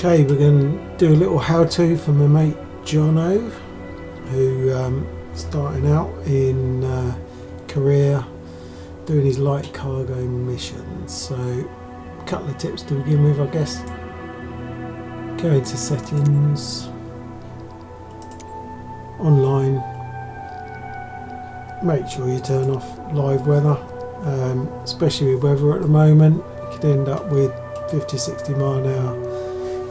Okay, we're going to do a little how-to for my mate Jono, who starting out in Korea doing his light cargo missions. So a couple of tips to begin with, I guess. Go into settings, online, make sure you turn off live weather, especially with weather at the moment. You could end up with 50-60 mile an hour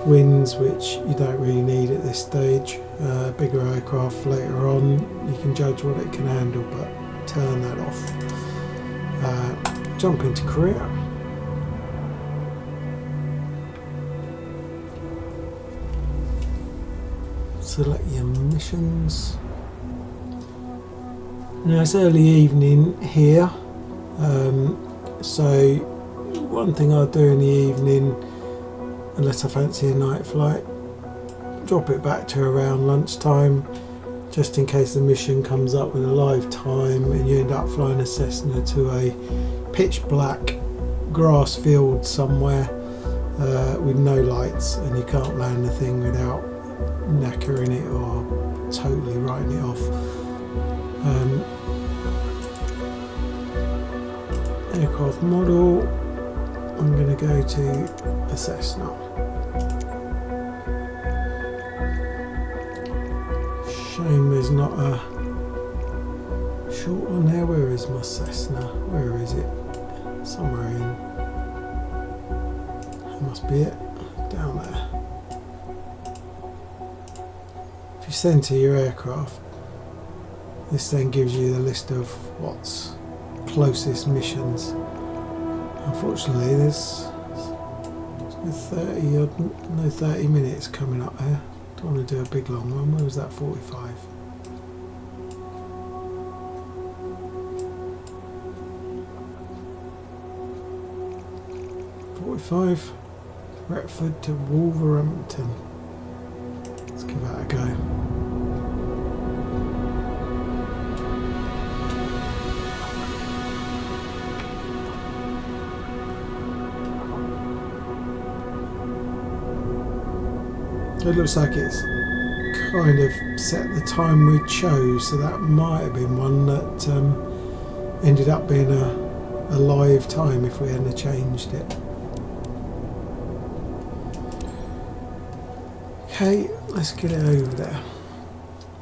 winds, which you don't really need at this stage. Bigger aircraft later on, you can judge what it can handle, but turn that off. Jump into Korea. Select your missions. Now it's early evening here, so one thing I'll do in the evening, unless I fancy a night flight, drop it back to around lunchtime, just in case the mission comes up with a live time and you end up flying a Cessna to a pitch black grass field somewhere with no lights, and you can't land the thing without knackering it or totally writing it off. Aircraft model, I'm going to go to a Cessna. Shame there's not a short one there. Where is my Cessna? Where is it? Somewhere in. That must be it. Down there. If you centre your aircraft, this then gives you the list of what's closest missions. Unfortunately, there's 30 minutes coming up there. Don't want to do a big long one. Where was that? 45. Retford to Wolverhampton. Let's give that a go. It looks like it's kind of set the time we chose, so that might have been one that ended up being a live time if we hadn't changed it. Okay, let's get it over there.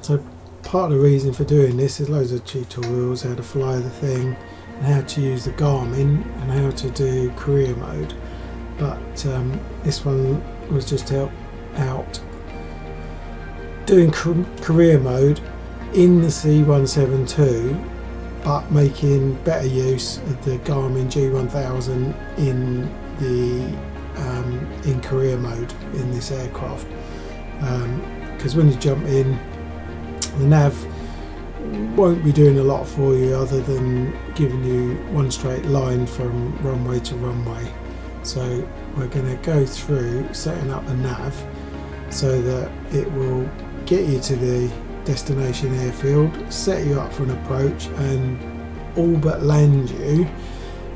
So part of the reason for doing this is loads of tutorials, how to fly the thing and how to use the Garmin and how to do career mode, but this one was just to help out doing career mode in the C172, but making better use of the Garmin G1000 in the in career mode in this aircraft, because when you jump in, the nav won't be doing a lot for you other than giving you one straight line from runway to runway. So we're going to go through setting up the nav so that it will get you to the destination airfield, set you up for an approach, and all but land you.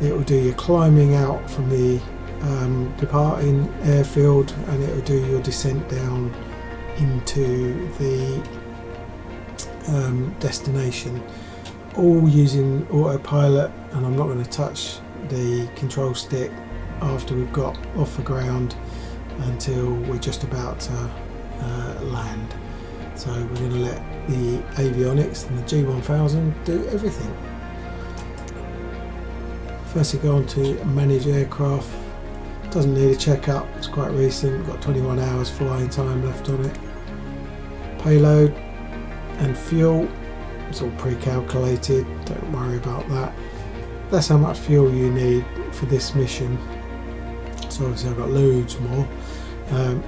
It will do your climbing out from the departing airfield, and it will do your descent down into the destination, all using autopilot. And I'm not going to touch the control stick after we've got off the ground until we're just about to land. So we're going to let the avionics and the G1000 do everything. First you go on to manage aircraft. Doesn't need a checkup, it's quite recent. We've got 21 hours flying time left on it. Payload and fuel, it's all pre-calculated, don't worry about that. That's how much fuel you need for this mission. So obviously I've got loads more.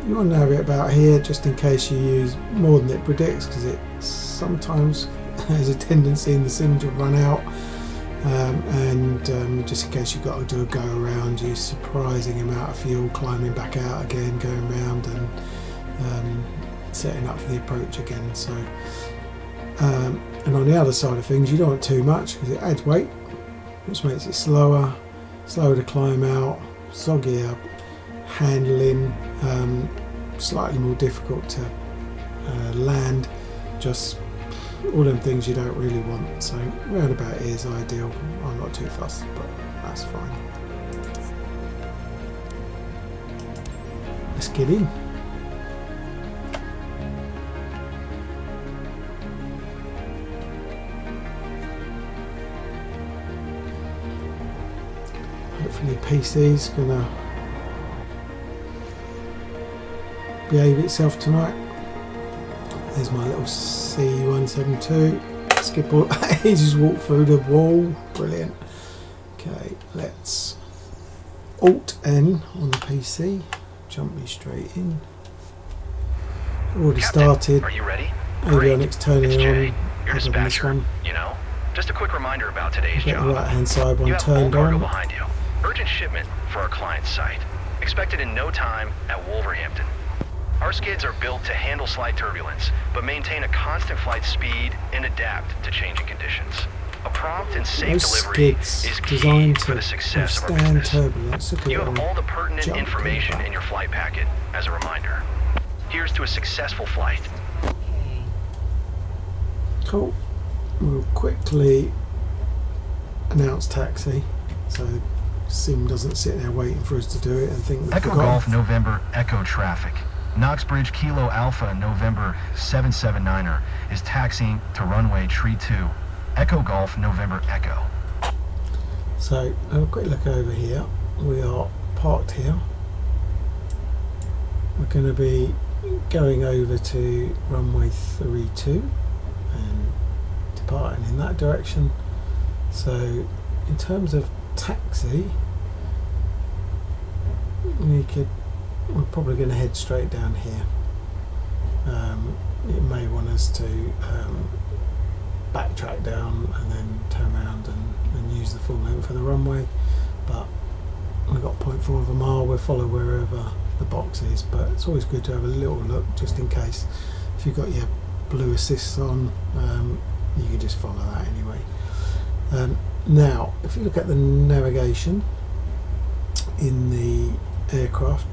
You want to have it about here just in case you use more than it predicts, because it sometimes has a tendency in the sim to run out, and just in case you've got to do a go around, use surprising amount of fuel, climbing back out again, going round and setting up for the approach again. So and on the other side of things, you don't want too much because it adds weight, which makes it slower to climb out, soggier handling, slightly more difficult to land, just all them things you don't really want. So roundabout is ideal. I'm not too fussed, but that's fine. Let's get in. Hopefully PC's gonna behave itself tonight. There's my little C172. Skip all. He just walked through the wall. Brilliant. Okay, let's Alt N on the PC. Jump me straight in. Already started. Are you ready? Avionics turning it's Jay, on. your dispatcher. You know, just a quick reminder about today's Get job. the right hand side one you have turned cargo on. behind you. Urgent shipment for our client's site. Expected in no time at Wolverhampton. Our skids are built to handle slight turbulence, but maintain a constant flight speed and adapt to changing conditions. A prompt and safe Those delivery skids is key designed for to the success of our withstand business. turbulence. Look at You it have all the pertinent jump information back. in your flight packet as a reminder. Here's to a successful flight. Cool. We'll quickly announce taxi, so Sim doesn't sit there waiting for us to do it and think we've Echo forgotten. Golf November Echo traffic. Knoxbridge Kilo Alpha November 779er is taxiing to runway tree 2. Echo Golf November Echo. So have a quick look over here. We are parked here. We're going to be going over to runway 32 and departing in that direction. So in terms of taxi, we're probably going to head straight down here. It may want us to backtrack down and then turn around and use the full length of the runway, but we've got 0.4 of a mile. We'll follow wherever the box is, but it's always good to have a little look just in case. If you've got your blue assists on, you can just follow that anyway. Now if you look at the navigation in the aircraft,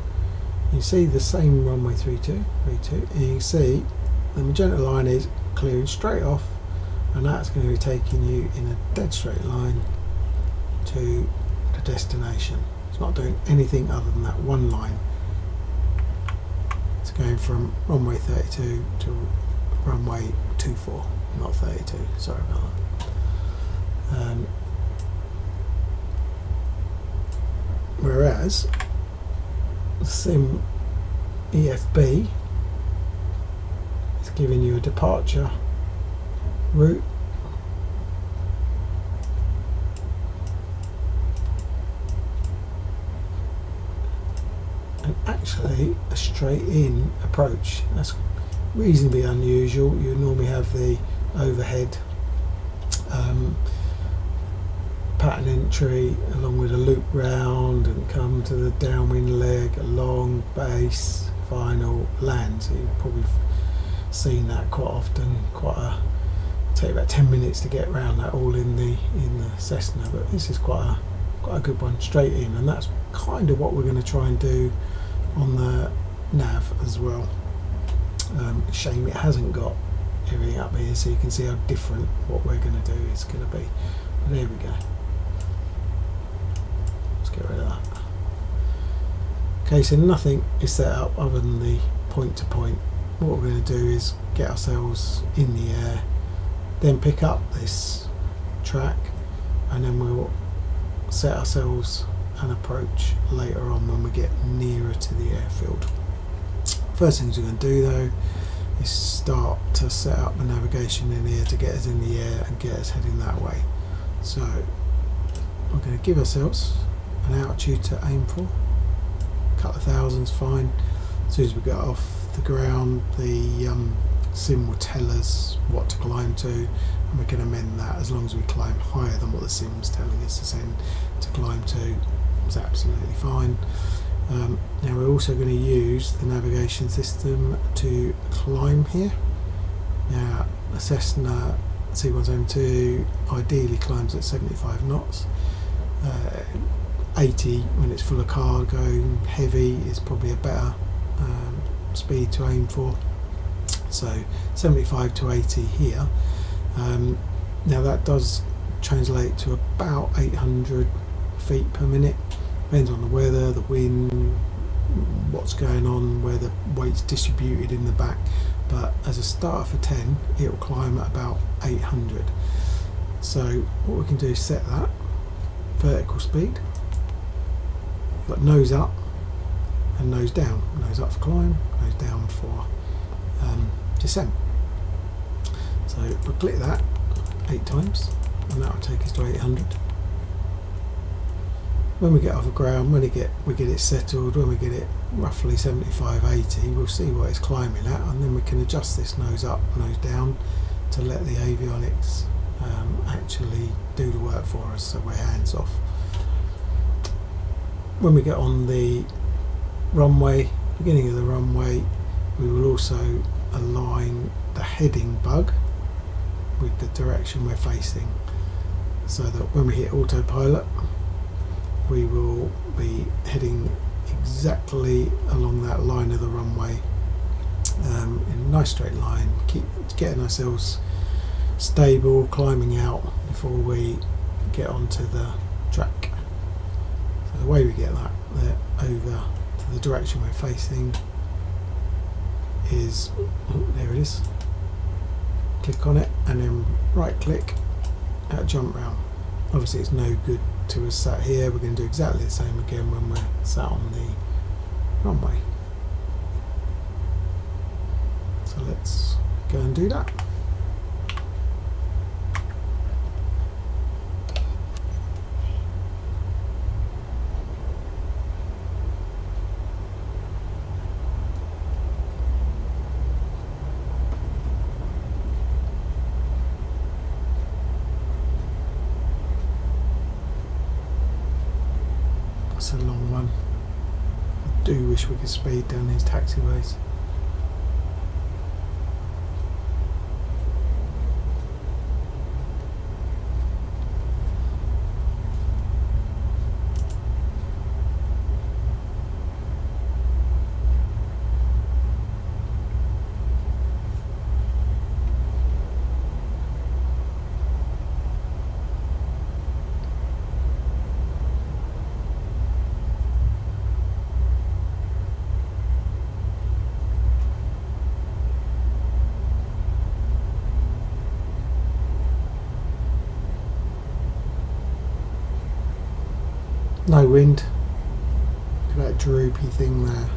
you see the same runway 32, and you can see the magenta line is clearing straight off, and that's going to be taking you in a dead straight line to the destination. It's not doing anything other than that one line. It's going from runway 32 to runway 24, not 32, sorry about that. Whereas Sim EFB is giving you a departure route and actually a straight in approach. That's reasonably unusual. You normally have the overhead pattern entry along with a loop round and come to the downwind leg, a long base, final land. So you've probably seen that quite often. Take about 10 minutes to get around that all in the Cessna, but this is quite a good one, straight in, and that's kind of what we're going to try and do on the Nav as well. Shame it hasn't got everything up here so you can see how different what we're going to do is going to be. But there we go. Let's get rid of that. Okay, so nothing is set up other than the point to point. What we're going to do is get ourselves in the air, then pick up this track, and then we'll set ourselves an approach later on when we get nearer to the airfield. First things we're going to do though is start to set up the navigation in here to get us in the air and get us heading that way. So we're going to give ourselves an altitude to aim for. A couple of thousands, fine. As soon as we get off the ground, the sim will tell us what to climb to, and we can amend that as long as we climb higher than what the sim's telling us to climb to. It's absolutely fine. Now we're also going to use the navigation system to climb here. Now the Cessna C172 ideally climbs at 75 knots. 80 when it's full of cargo, heavy is probably a better speed to aim for. So 75 to 80 here. Now that does translate to about 800 feet per minute. Depends on the weather, the wind, what's going on, where the weight's distributed in the back. But as a starter for 10, it will climb at about 800. So what we can do is set that vertical speed. We've got nose up and nose down. Nose up for climb, nose down for descent. So we'll click that 8 times and that will take us to 800. When we get off the ground, when we get it settled, when we get it roughly 75, 80, we'll see what it's climbing at, and then we can adjust this nose up, nose down to let the avionics actually do the work for us, so we're hands off. When we get on the runway, beginning of the runway, we will also align the heading bug with the direction we're facing, so that when we hit autopilot, we will be heading exactly along that line of the runway in a nice straight line, keep getting ourselves stable, climbing out before we get onto the track. So the way we get that over to the direction we're facing is, there it is, click on it and then right click at jump round. Obviously it's no good to us sat here, we're going to do exactly the same again when we're sat on the runway. So let's go and do that. It's a long one. I do wish we could speed down these taxiways. No wind. Look at that droopy thing there.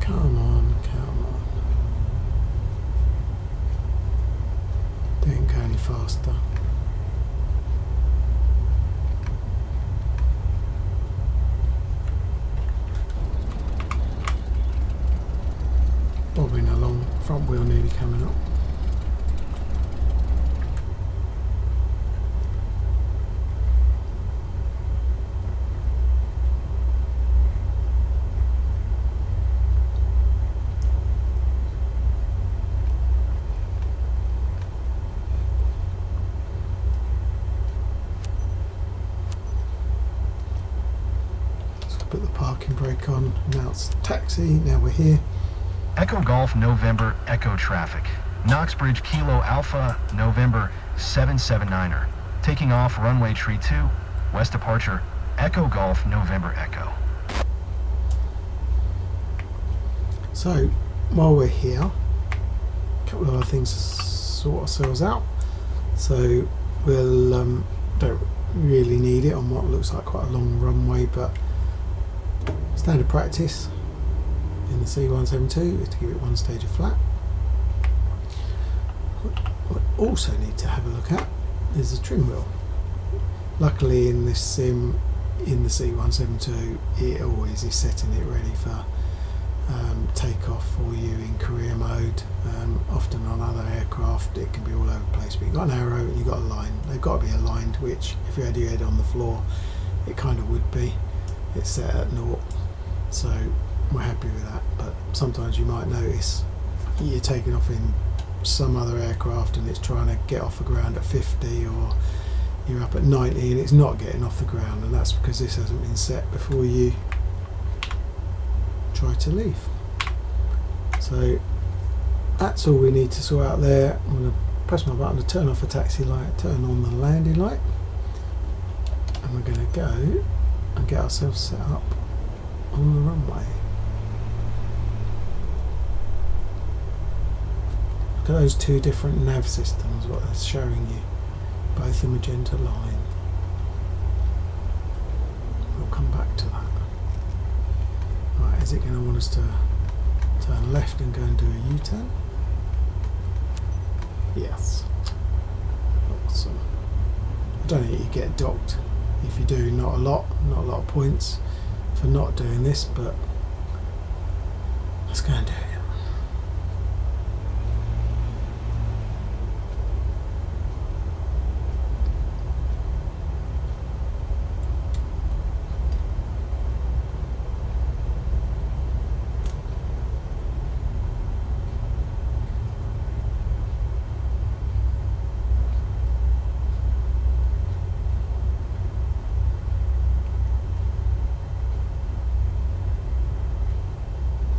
Come on, come on. Don't go any faster. Bobbing along, front wheel nearly coming up. Let's put the parking brake on. Now it's taxi, now we're here. Echo Golf November Echo Traffic. Knoxbridge Kilo Alpha November 779er. Taking off runway tree 2, west departure, Echo Golf November Echo. So while we're here, a couple of other things to sort ourselves out. So we'll don't really need it on what looks like quite a long runway, but standard practice in the C172 is to give it one stage of flat. What we also need to have a look at is the trim wheel. Luckily in this sim, in the C172, it always is setting it ready for takeoff for you in career mode. Often on other aircraft it can be all over the place, but you've got an arrow and you've got a line. They've got to be aligned, which if you had your head on the floor it kind of would be. it's set at 0, so we're happy with that. But sometimes you might notice you're taking off in some other aircraft and it's trying to get off the ground at 50, or you're up at 90 and it's not getting off the ground, and that's because this hasn't been set before you try to leave. So that's all we need to sort out there. I'm going to press my button to turn off the taxi light, turn on the landing light, and we're going to go and get ourselves set up on the runway. Look at those two different nav systems, what they're showing you, both the magenta line. We'll come back to that. Right, is it going to want us to turn left and go and do a U-turn? Yes. Awesome. I don't think you get docked. If you do, not a lot of points for not doing this, but let's go and do it.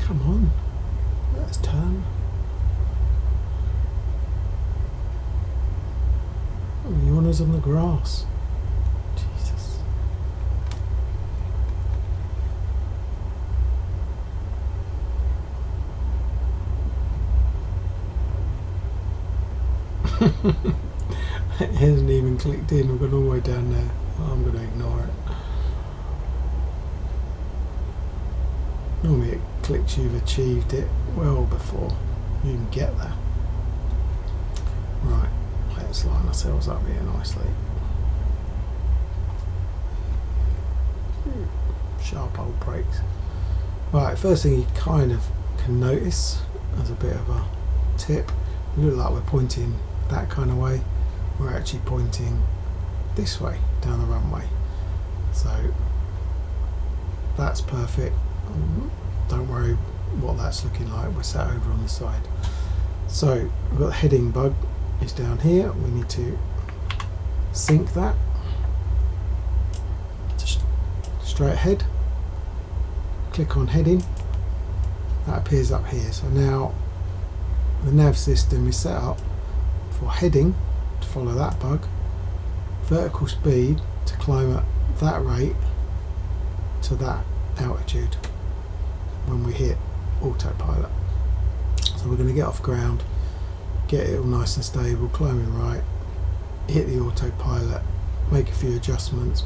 Come on, let's turn. Oh, yawner's on the grass. Jesus. It hasn't even clicked in, we've gone all the way down there. Oh, I'm going to ignore it. Normally it clicks you've achieved it well before you even get there. Right, let's line ourselves up here nicely. Sharp old brakes. Right, first thing you kind of can notice as a bit of a tip, we look like we're pointing that kind of way. We're actually pointing this way down the runway. So that's perfect. Don't worry what that's looking like, we're sat over on the side. So we've got the heading bug is down here, we need to sync that just straight ahead, click on heading, that appears up here. So now the nav system is set up for heading to follow that bug, vertical speed to climb at that rate to that altitude when we hit autopilot. So we're going to get off ground, get it all nice and stable, climbing right, hit the autopilot, make a few adjustments,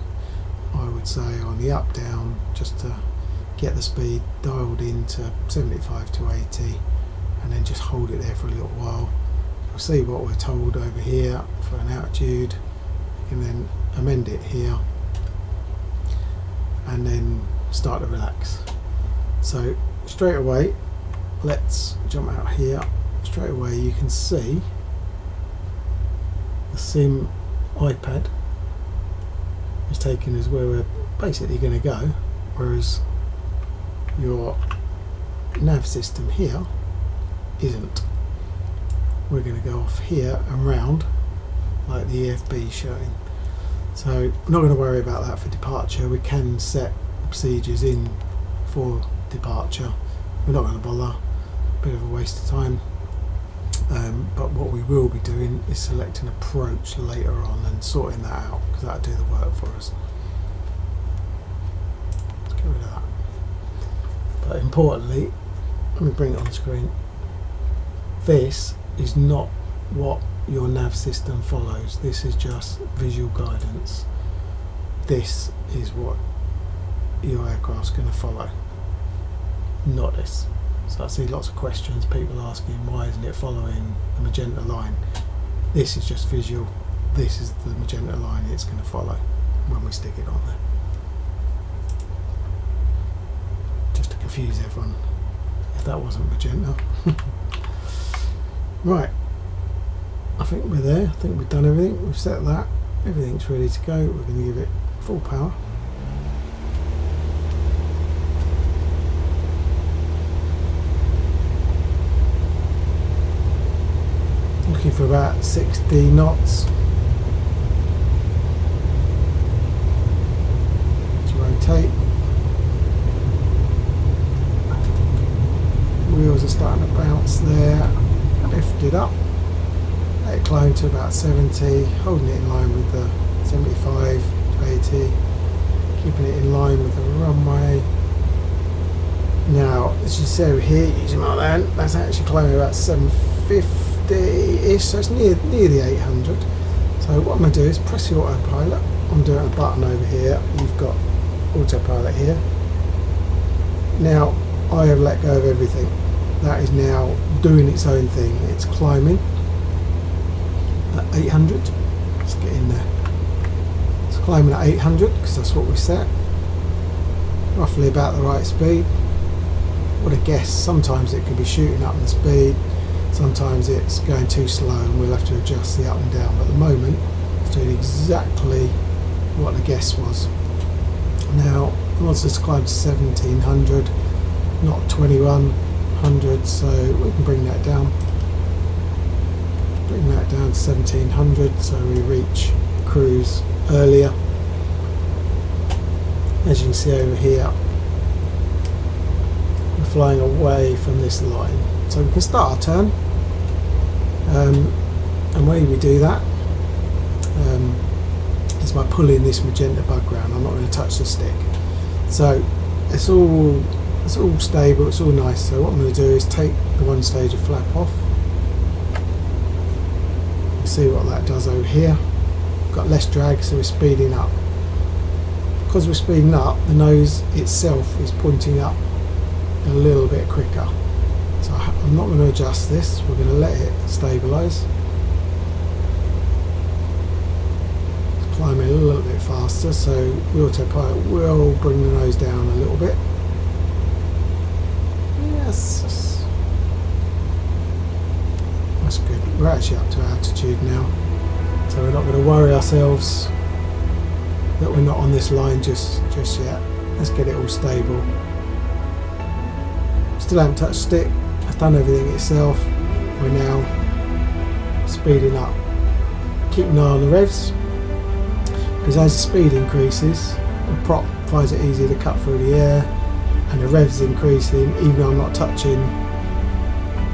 I would say on the up down, just to get the speed dialed into 75 to 80, and then just hold it there for a little while. You'll see what we're told over here for an altitude. You can then amend it here and then start to relax. So straight away, let's jump out here. Straight away you can see the sim iPad is taking us where we're basically going to go, whereas your nav system here isn't. We're going to go off here and round like the EFB is showing. So I'm not going to worry about that for departure. We can set procedures in for departure. We're not going to bother, bit of a waste of time, but what we will be doing is selecting approach later on and sorting that out, because that'll do the work for us. Let's get rid of that. But importantly, let me bring it on screen, this is not what your nav system follows. This is just visual guidance. This is what your aircraft's going to follow, not this. So I see lots of questions, people asking why isn't it following the magenta line. This is just visual. This is the magenta line it's going to follow when we stick it on there. Just to confuse everyone, if that wasn't magenta. Right, I think we're there. I think we've done everything. We've set that. Everything's ready to go. We're going to give it full power. looking for about 60 knots. To rotate. Wheels are starting to bounce there. Lift it up. Let it climb to about 70, holding it in line with the 75 to 80. Keeping it in line with the runway. Now, as you see over here, using my land, that's actually climbing about 750-ish, so it's near the 800. So what I'm going to do is press the autopilot. I'm doing a button over here. You've got autopilot here. Now, I have let go of everything. That is now doing its own thing. It's climbing at 800. Let's get in there. It's climbing at 800 because that's what we set. Roughly about the right speed. What a guess. Sometimes it can be shooting up in speed, sometimes it's going too slow and we'll have to adjust the up and down, but at the moment it's doing exactly what the guess was. Now it wants us to climb to 1700, not 2100, so we can bring that down to 1700 so we reach cruise earlier. As you can see over here, flying away from this line, so we can start our turn, and when we do that is by pulling this magenta bug round. I'm not going to touch the stick, so it's all stable, it's all nice. So what I'm going to do is take the one stage of flap off. You see what that does over here. Got less drag, so we're speeding up. Because we're speeding up, the nose itself is pointing up a little bit quicker, so I'm not going to adjust this. We're going to let it stabilise. Climbing a little bit faster, so the autopilot will bring the nose down a little bit. Yes, that's good. We're actually up to altitude now, so we're not going to worry ourselves that we're not on this line just yet. Let's get it all stable. Still haven't touched stick, I've done everything itself. We're now speeding up. Keep an eye on the revs, because as the speed increases, the prop finds it easier to cut through the air, and the revs increasing, even though I'm not touching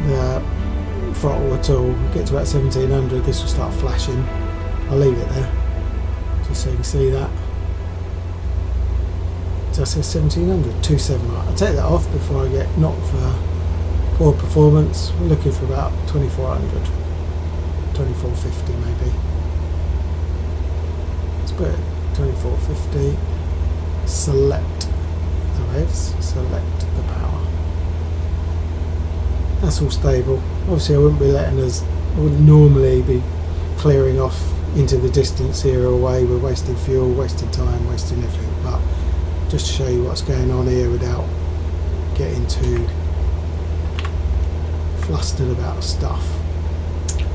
the throttle at all. We get to about 1700, this will start flashing. I'll leave it there, just so you can see that. So I say 1700, 27. Right, I'll take that off before I get knocked for poor performance. We're looking for about 2400, 2450 maybe. Let's put it 2450. Select the revs, select the power. That's all stable. Obviously I wouldn't be letting us, I wouldn't normally be clearing off into the distance here or away. We're wasting fuel, wasting time, wasting everything, but just to show you what's going on here without getting too flustered about stuff.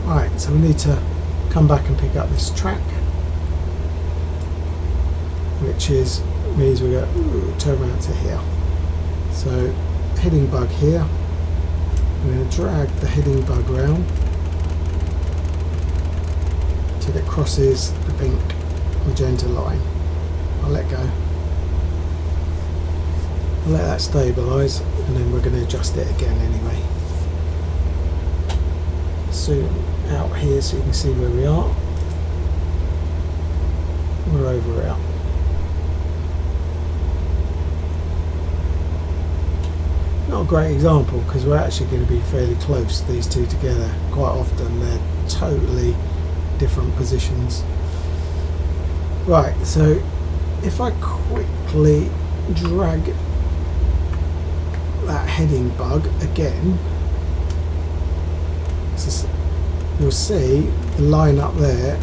Right, so we need to come back and pick up this track, which means we're going to turn around to here. So heading bug here, we're going to drag the heading bug round till it crosses the pink magenta line. I'll let go. I'll let that stabilise, and then we're going to adjust it again anyway. Zoom out here so you can see where we are. We're over here. Not a great example because we're actually going to be fairly close, these two together. Quite often they're totally different positions. Right, so if I quickly drag that heading bug again, so you'll see the line up there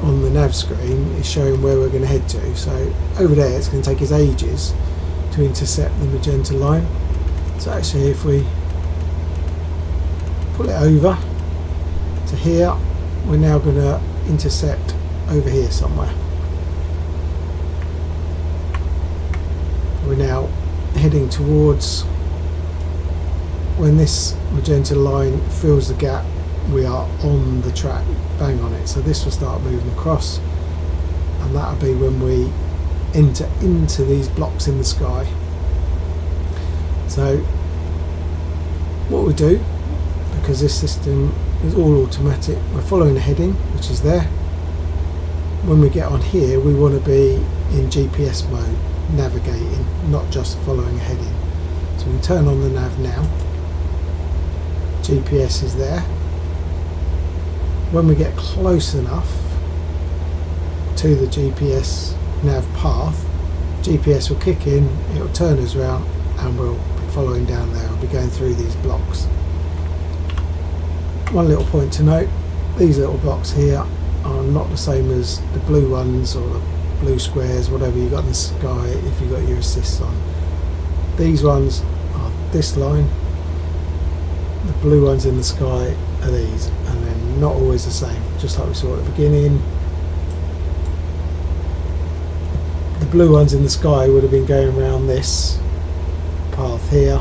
on the nav screen is showing where we're going to head to. So over there it's going to take us ages to intercept the magenta line. So actually if we pull it over to here, we're now going to intercept over here somewhere. We're now heading towards, when this magenta line fills the gap we are on the track, bang on it. So this will start moving across, and that'll be when we enter into these blocks in the sky. So what we do, because this system is all automatic, we're following the heading which is there. When we get on here, we want to be in GPS mode, navigating, not just following a heading. So we turn on the nav now. GPS is there. When we get close enough to the GPS nav path, GPS will kick in, it will turn us around, and we'll be following down there. We'll be going through these blocks. One little point to note, these little blocks here are not the same as the blue ones or the blue squares, whatever you got in the sky if you got your assists on. These ones are this line, the blue ones in the sky are these, and they're not always the same, just like we saw at the beginning. The blue ones in the sky would have been going around this path here,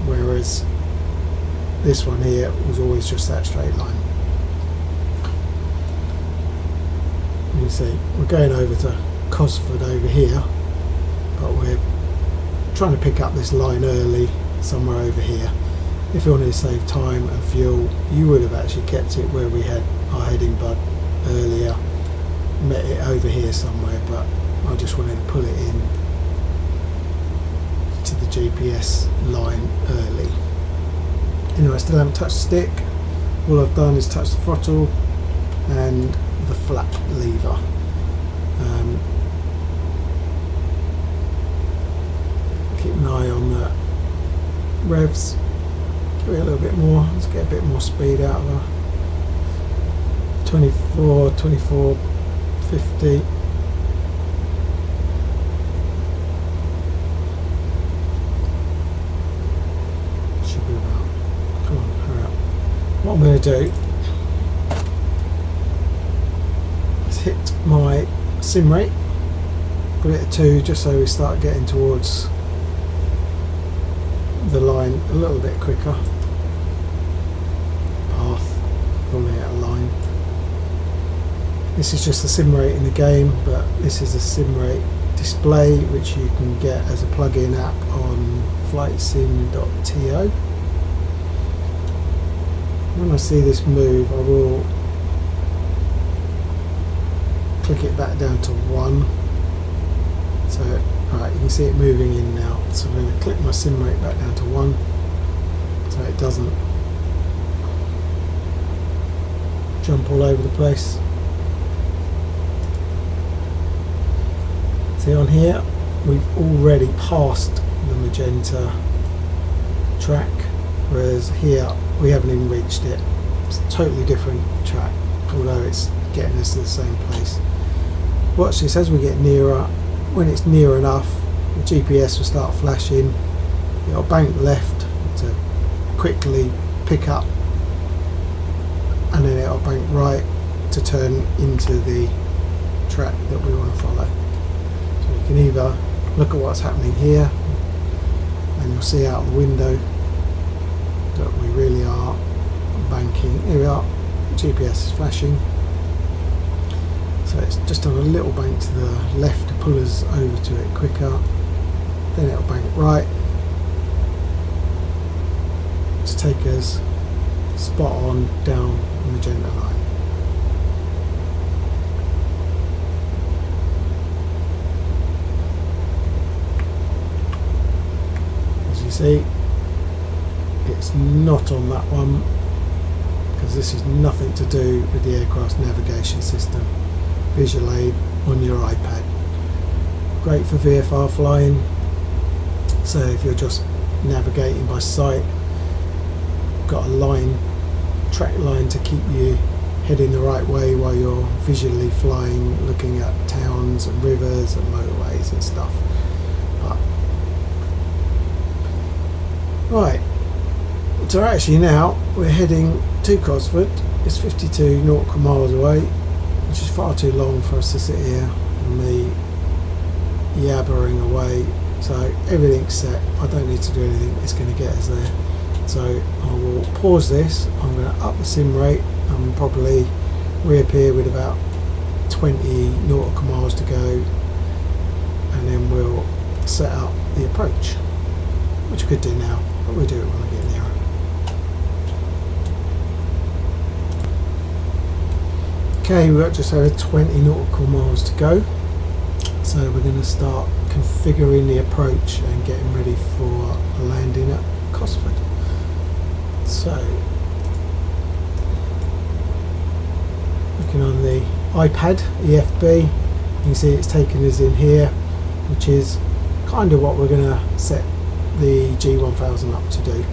whereas this one here was always just that straight line. You see, we're going over to Cosford over here, but we're trying to pick up this line early somewhere over here. If you wanted to save time and fuel, you would have actually kept it where we had our heading bud earlier, met it over here somewhere, but I just wanted to pull it in to the GPS line early. Anyway, I still haven't touched the stick. All I've done is touch the throttle and the flap lever. Keep an eye on the revs. Give it a little bit more. Let's get a bit more speed out of her. 24, 50. Should be about. Come on, hurry up. What I'm going to do is hit my sim rate, put it at 2, just so we start getting towards the line a little bit quicker. Path, probably out of line. This is just the sim rate in the game, but this is a sim rate display which you can get as a plug-in app on flightsim.to. When I see this move, I will click it back down to 1. So, alright, you can see it moving in now. So I'm going to click my sim rate back down to 1, so it doesn't jump all over the place. See, on here we've already passed the magenta track, whereas here we haven't even reached it. It's a totally different track, although it's getting us to the same place. Watch this as we get nearer. When it's near enough, the GPS will start flashing. It'll bank left to quickly pick up, and then it'll bank right to turn into the track that we want to follow. So you can either look at what's happening here, and you'll see out the window that we really are banking. Here we are, GPS is flashing. So it's just done a little bank to the left to pull us over to it quicker. Then it'll bank right to take us spot on down the magenta line. As you see, it's not on that one because this is nothing to do with the aircraft's navigation system. Visual aid on your iPad. Great for VFR flying, so if you're just navigating by sight, got a line, track line to keep you heading the right way while you're visually flying, looking at towns and rivers and motorways and stuff. But, right, so actually now we're heading to Cosford. It's 52 nautical miles away, which is far too long for us to sit here and me yabbering away. So everything's set, I don't need to do anything, it's going to get us there. So I will pause this, I'm going to up the sim rate and probably reappear with about 20 nautical miles to go, and then we'll set up the approach, which we could do now, but we'll do it when I get nearer. Okay, we've got just over 20 nautical miles to go, so we're going to start configuring the approach and getting ready for landing at Cosford. So, looking on the iPad EFB, you can see it's taken us in here, which is kind of what we're going to set the G1000 up to do.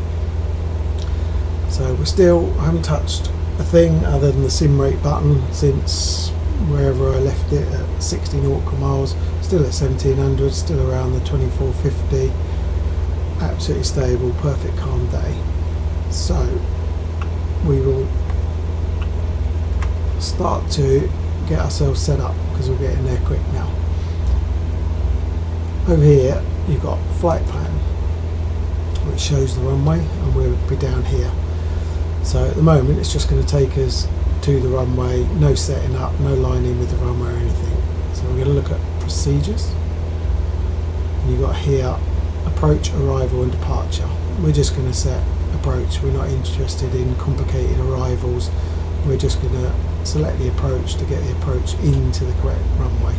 So we still haven't touched a thing other than the sim rate button since wherever I left it at 60 nautical miles, still at 1700, still around the 2450, absolutely stable, perfect calm day. So we will start to get ourselves set up because we're getting there quick now. Over here you've got flight plan, which shows the runway, and we'll be down here. So at the moment it's just going to take us to the runway, no setting up, no lining with the runway or anything. So we're going to look at procedures, and you've got here approach, arrival and departure. We're just going to set approach, we're not interested in complicated arrivals, we're just going to select the approach to get the approach into the correct runway.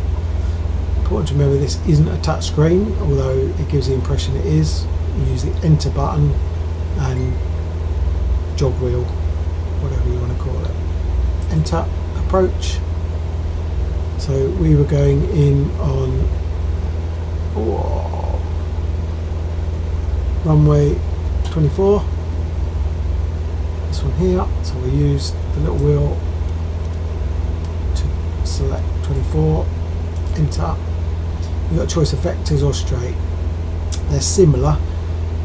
Important to remember this isn't a touch screen, although it gives the impression it is. You use the enter button and jog wheel, whatever you want to call it. Enter approach. So we were going in on runway 24, this one here, so we use the little wheel to select 24, enter. You've got a choice of vectors or straight. They're similar.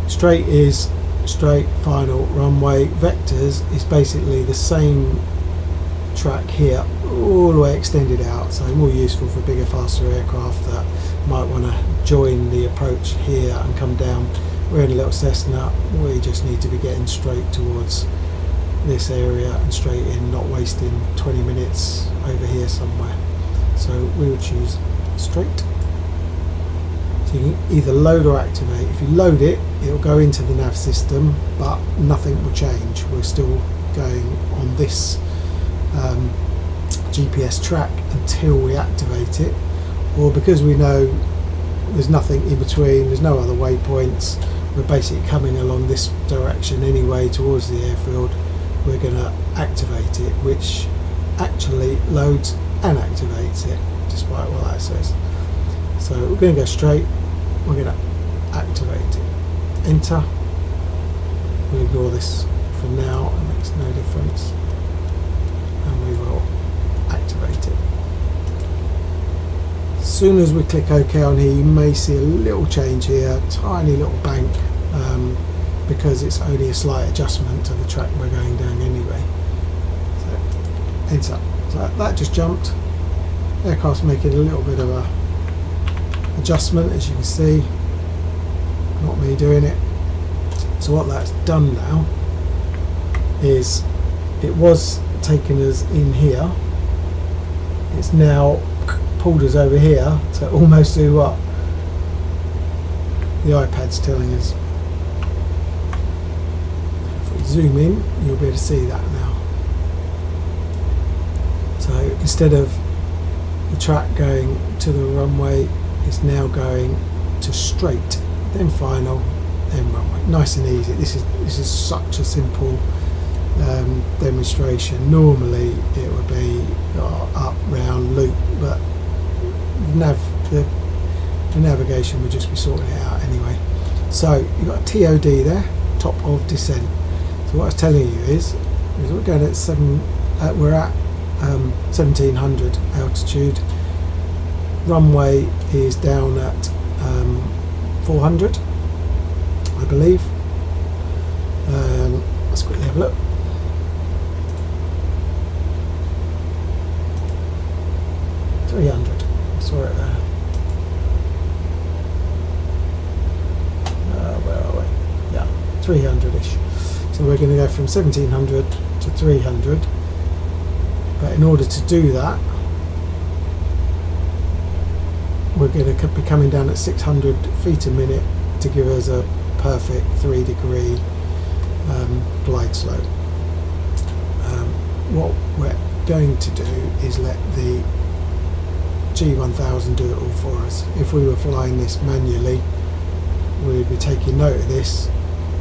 Straight is straight, final, runway. Vectors is basically the same track here, all the way extended out, so more useful for bigger, faster aircraft that might want to join the approach here and come down. We're in a little Cessna, we just need to be getting straight towards this area and straight in, not wasting 20 minutes over here somewhere. So we would choose straight. So you can either load or activate. If you load it, it will go into the nav system, but nothing will change. We're still going on this GPS track until we activate it, or because we know there's nothing in between, there's no other waypoints, we're basically coming along this direction anyway towards the airfield, we're going to activate it, which actually loads and activates it despite what that says. So we're going to go straight, we're going to activate it, enter. We'll ignore this for now, it makes no difference, and we will activate it. As soon as we click OK on here, you may see a little change here, tiny little bank, because it's only a slight adjustment to the track we're going down anyway. So enter. So that just jumped. Aircraft's making a little bit of a adjustment, as you can see, not me doing it. So what that's done now is it was taking us in here, it's now pulled us over here to almost do what the iPad's telling us. If we zoom in, you'll be able to see that now. So instead of the track going to the runway, it's now going to straight, then final, then runway. Nice and easy. This is such a simple demonstration. Normally it would be up, round, loop, but the navigation would just be sorting it out anyway. So you've got a TOD there, top of descent. So what I was telling you is we're going at we're at 1700 altitude. Runway is down at 400, I believe. Let's quickly have a look. I saw it there. Where are we? Yeah, 300-ish. So we're going to go from 1700 to 300, but in order to do that we're going to be coming down at 600 feet a minute to give us a perfect 3-degree glide slope. What we're going to do is let the G1000 do it all for us. If we were flying this manually, we'd be taking note of this,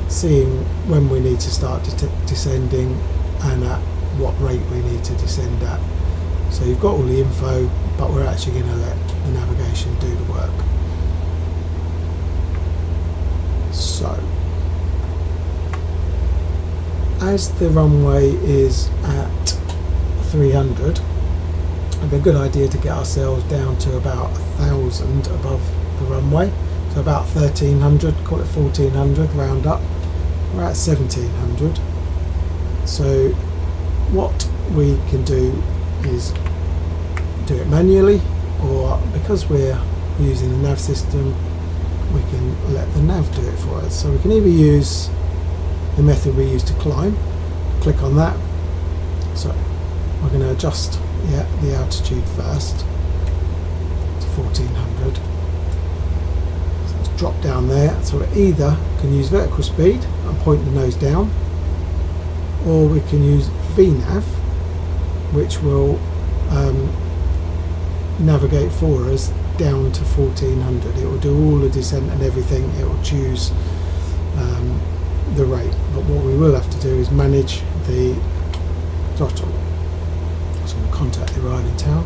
seeing when we need to start descending and at what rate we need to descend at. So you've got all the info, but we're actually going to let the navigation do the work. So, as the runway is at 300, it'd be a good idea to get ourselves down to about 1,000 above the runway. So about 1,300, call it 1,400, round up. We're at 1,700. So what we can do is do it manually, or because we're using the nav system, we can let the nav do it for us. So we can either use the method we use to climb, click on that. So we're going to adjust the altitude first to 1,400. So let's drop down there. So we either can use vertical speed and point the nose down, or we can use VNav, which will navigate for us down to 1,400. It will do all the descent and everything. It will choose the rate, but what we will have to do is manage the throttle. So I'm going to contact the arriving tower.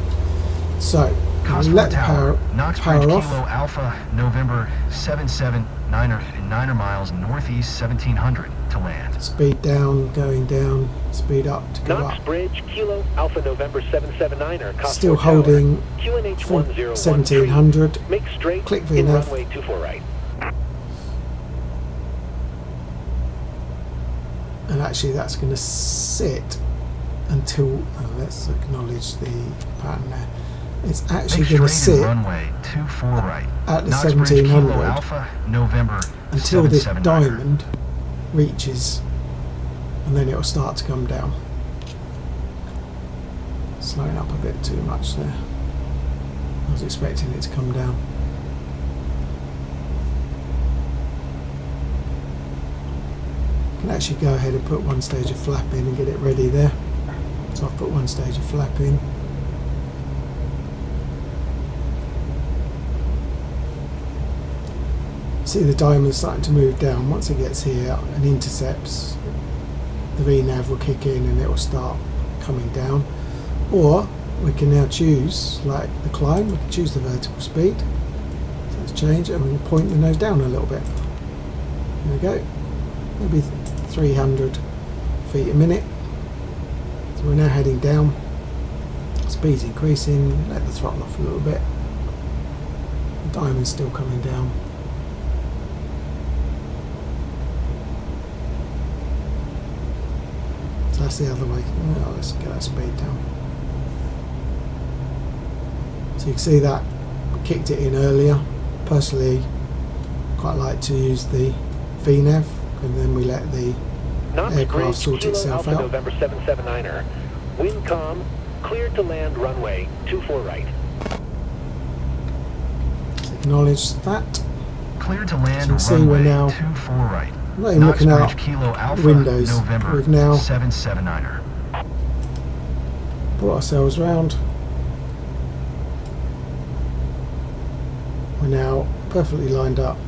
So I'll let the power off. Kilo Alpha, November 779er miles northeast 1700 to land. Speed down, going down, speed up to go up. Bridge, Kilo Alpha, November 779er. Still holding QNH 1700. Make straight. Click VNav. Runway 24 right. And actually that's going to sit until, let's acknowledge the pattern there. It's actually going to sit runway 24 right. At the Knox 1700 Kilo Alpha, November until this 779er. diamond reaches, and then it will start to come down. Slowing up a bit too much there. I was expecting it to come down. Can actually go ahead and put one stage of flap in and get it ready there. So I've put one stage of flap in. See the diamond starting to move down. Once it gets here and intercepts, the VNav will kick in and it will start coming down. Or we can now choose, like the climb, we can choose the vertical speed. So let's change it and we can point the nose down a little bit. There we go. Maybe 300 feet a minute. So we're now heading down. Speed's increasing. Let the throttle off a little bit. The diamond's still coming down. So that's the other way. Well, let's get that speed down. So you can see that kicked it in earlier. Personally, quite like to use the VNav, and then we let the aircraft sort itself out. November 779er. Wind calm, cleared to land runway 24 right. Let's acknowledge that. Cleared to land As you can see, we're now 24 right. I'm not even looking out Kilo Alpha, windows. November We've now 779er. brought ourselves round. We're now perfectly lined up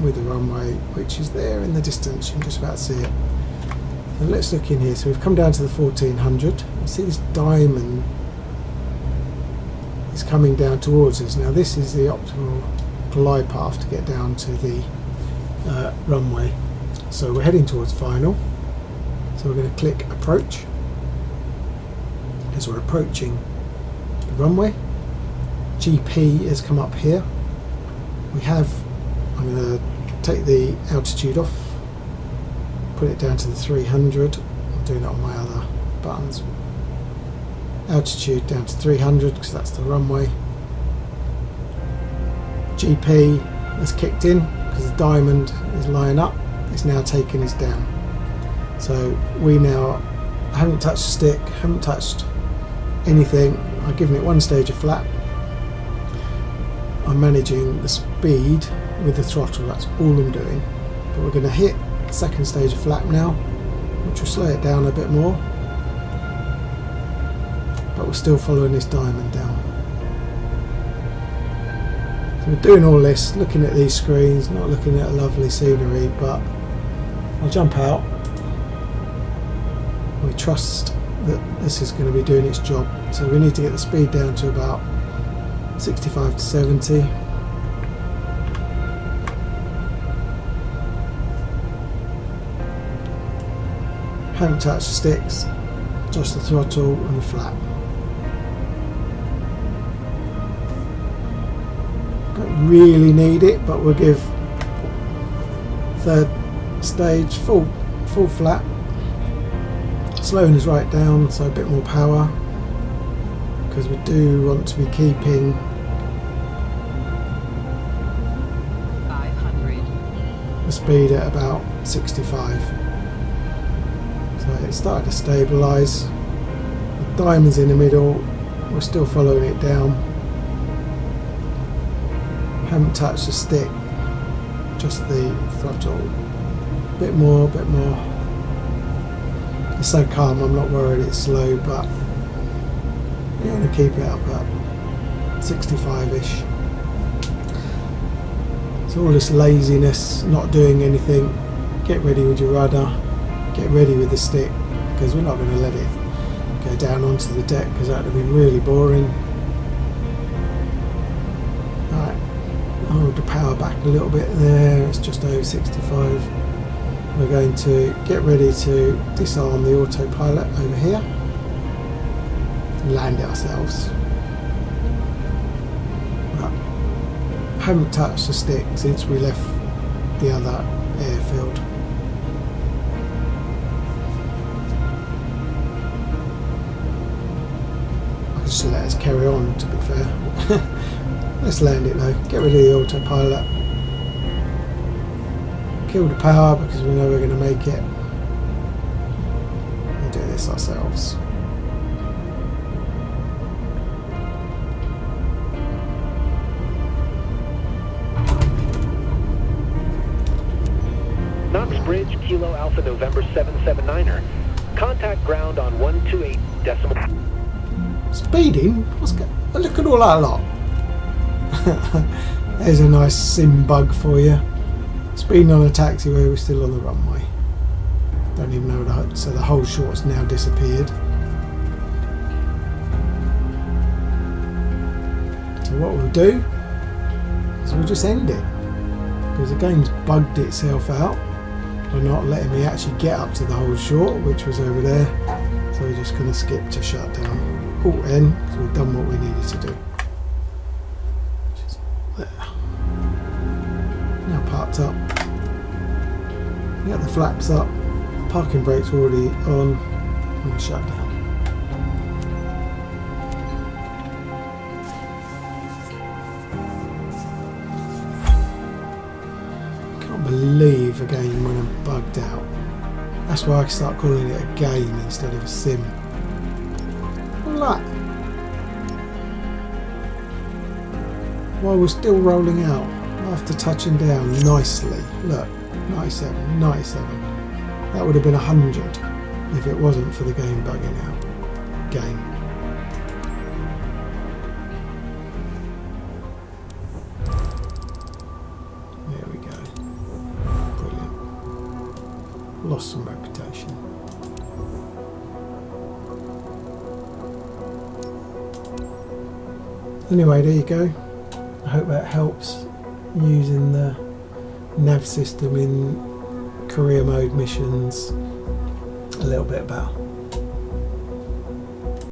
with the runway, which is there in the distance. You can just about see it. So let's look in here. So we've come down to the 1400. You see this diamond is coming down towards us. Now this is the optimal glide path to get down to the runway. So we're heading towards final. So we're going to click approach as we're approaching the runway. GP has come up here. We have, I'm going to take the altitude off, put it down to the 300. I'm doing it on my other buttons. Altitude down to 300 because that's the runway. GP has kicked in because the diamond is lying up. it's now taken us down. So we now haven't touched the stick, haven't touched anything. I've given it one stage of flap. I'm managing the speed with the throttle, that's all I'm doing. But we're going to hit the second stage of flap now, which will slow it down a bit more. But we're still following this diamond down. So we're doing all this, looking at these screens, not looking at a lovely scenery, but I'll jump out. We trust that this is going to be doing its job. So we need to get the speed down to about 65 to 70. Haven't touched the sticks, just the throttle and the flap. Don't really need it, but we'll give third stage full flap. Slowing us right down, so a bit more power, because we do want to be keeping 500. the speed at about 65. So it started to stabilise. The diamond's in the middle, we're still following it down. Haven't touched the stick, just the throttle. Bit more, bit more. It's so calm, I'm not worried it's slow, but I'm going to keep it up at 65-ish. So all this laziness, not doing anything, get ready with your rudder, get ready with the stick, because we're not going to let it go down onto the deck, because that would be really boring. Alright, hold the power back a little bit there, it's just over 65. We're going to get ready to disarm the autopilot over here and land it ourselves. But haven't touched the stick since we left the other airfield. I just let us carry on, to be fair. Let's land it though, get rid of the autopilot. Kill the power because we know we're going to make it. We'll do this ourselves. Knox Bridge, Kilo Alpha November 779er. Contact ground on 128 decimal. Speeding? Look at all that lot. There's a nice sim bug for you. Speeding on a taxiway, we're still on the runway. Don't even know that, so the whole short's now disappeared. So what we'll do is we'll just end it, because the game's bugged itself out by not letting me actually get up to the whole short, which was over there. So we're just going to skip to shutdown. Alt N, because we've done what we needed to do. Which is there. Now parked up. We got the flaps up, parking brakes already on, and shut down. Can't believe a game when I'm bugged out. That's why I start calling it a game instead of a sim. Look at that. While we're still rolling out, after touching down nicely, look, 97, 97. That would have been 100 if it wasn't for the game bugging out. Game. There we go. Brilliant. Lost some reputation. Anyway, there you go. I hope that helps using the nav system in career mode missions a little bit better.